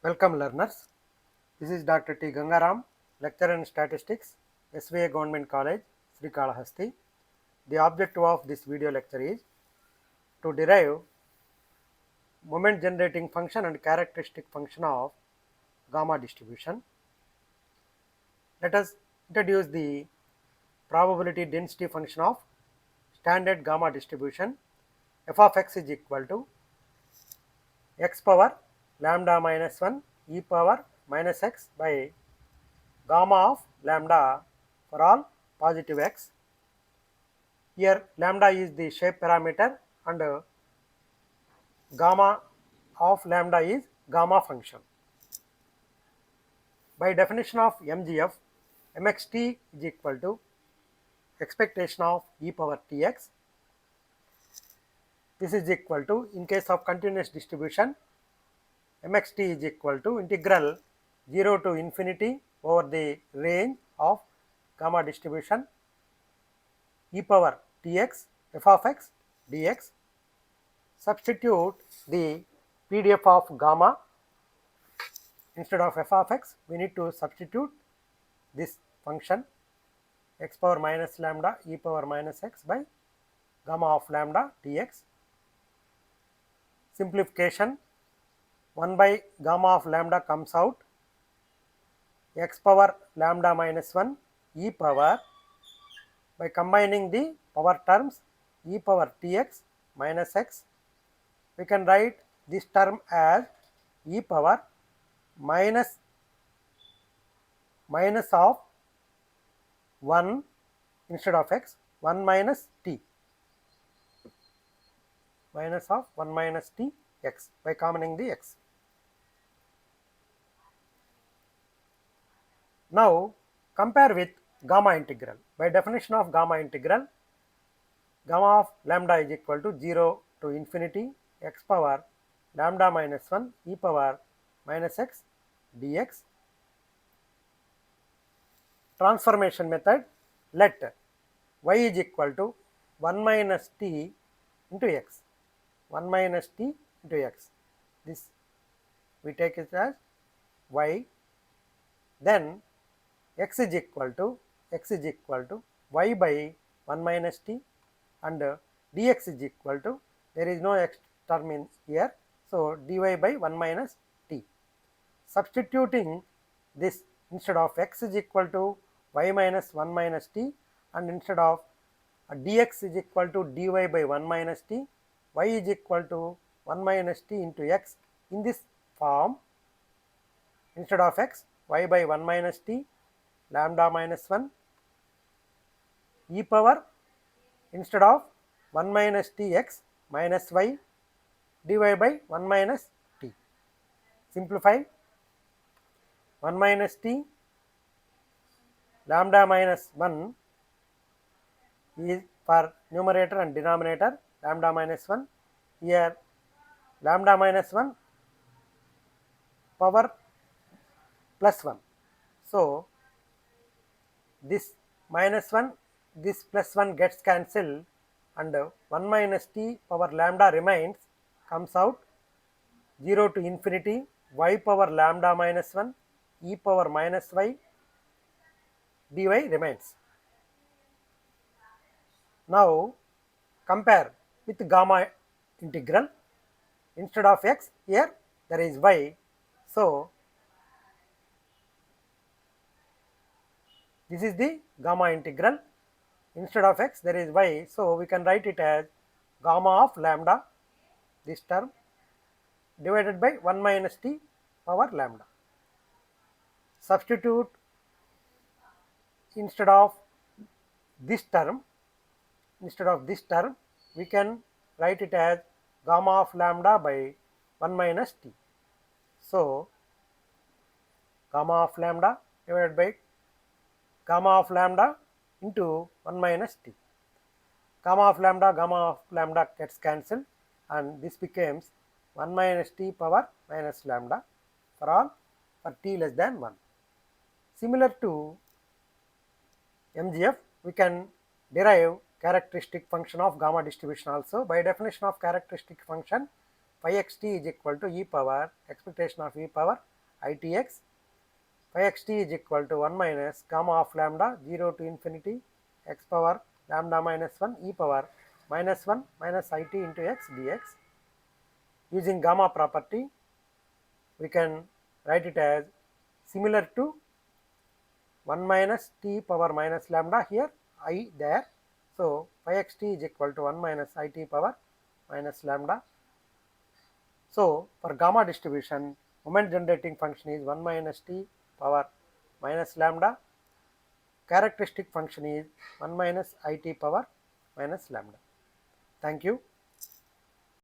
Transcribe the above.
Welcome learners. This is Dr. T. Gangaram, lecturer in statistics, SVA Government College, Srikalahasti. The objective of this video lecture is to derive moment generating function and characteristic function of gamma distribution. Let us introduce the probability density function of standard gamma distribution. F of x is equal to x power lambda minus 1 e power minus x by gamma of lambda for all positive x. Here lambda is the shape parameter and gamma of lambda is gamma function. By definition of MGF, mxt is equal to expectation of e power tx. This is equal to, in case of continuous distribution, mxt is equal to integral 0 to infinity over the range of gamma distribution e power tx f of x dx. Substitute the PDF of gamma. Instead of f of x, we need to substitute this function x power minus lambda e power minus x by gamma of lambda dx. Simplification, 1 by gamma of lambda comes out, x power lambda minus 1 e power, by combining the power terms e power tx minus x, we can write this term as e power minus of 1 instead of x, 1 minus t, minus of 1 minus t x by combining the x. Now compare with gamma integral. By definition of gamma integral, gamma of lambda is equal to 0 to infinity x power lambda minus 1 e power minus x dx. Transformation method, let y is equal to 1 minus t into x, 1 minus t into x. This we take it as y. Then x is equal to y by 1 minus t, and dx is equal to, there is no x term in here, so dy by 1 minus t. Substituting this, instead of x is equal to y minus 1 minus t, and instead of dx is equal to dy by 1 minus t, y is equal to 1 minus t into x. In this form, instead of x, y by 1 minus t lambda minus 1 e power, instead of 1 minus t x minus y dy by 1 minus t. Simplify, 1 minus t lambda minus 1 is for numerator and denominator, lambda minus 1. Here lambda minus 1 power plus 1. So this minus 1, this plus 1 gets cancelled, and 1 minus t power lambda remains, comes out 0 to infinity y power lambda minus 1 e power minus y dy remains. Now compare with gamma integral. Instead of x, here there is y, so this is the gamma integral. Instead of x there is y, so we can write it as gamma of lambda, this term, divided by 1 minus t power lambda. Substitute, instead of this term, we can write it as gamma of lambda by 1 minus t. So gamma of lambda divided by gamma of lambda into 1 minus t. Gamma of lambda gets cancelled, and this becomes 1 minus t power minus lambda for all for t less than 1. Similar to MGF, we can derive characteristic function of gamma distribution also. By definition of characteristic function, phi xt is equal to e power expectation of e power itx. Phi xt is equal to 1 minus gamma of lambda 0 to infinity x power lambda minus 1 e power minus 1 minus it into x dx. Using gamma property, we can write it as similar to 1 minus t power minus lambda, here I there. So phi xt is equal to 1 minus it power minus lambda. So for gamma distribution, moment generating function is 1 minus t power minus lambda. Characteristic function is 1 minus it power minus lambda. Thank you.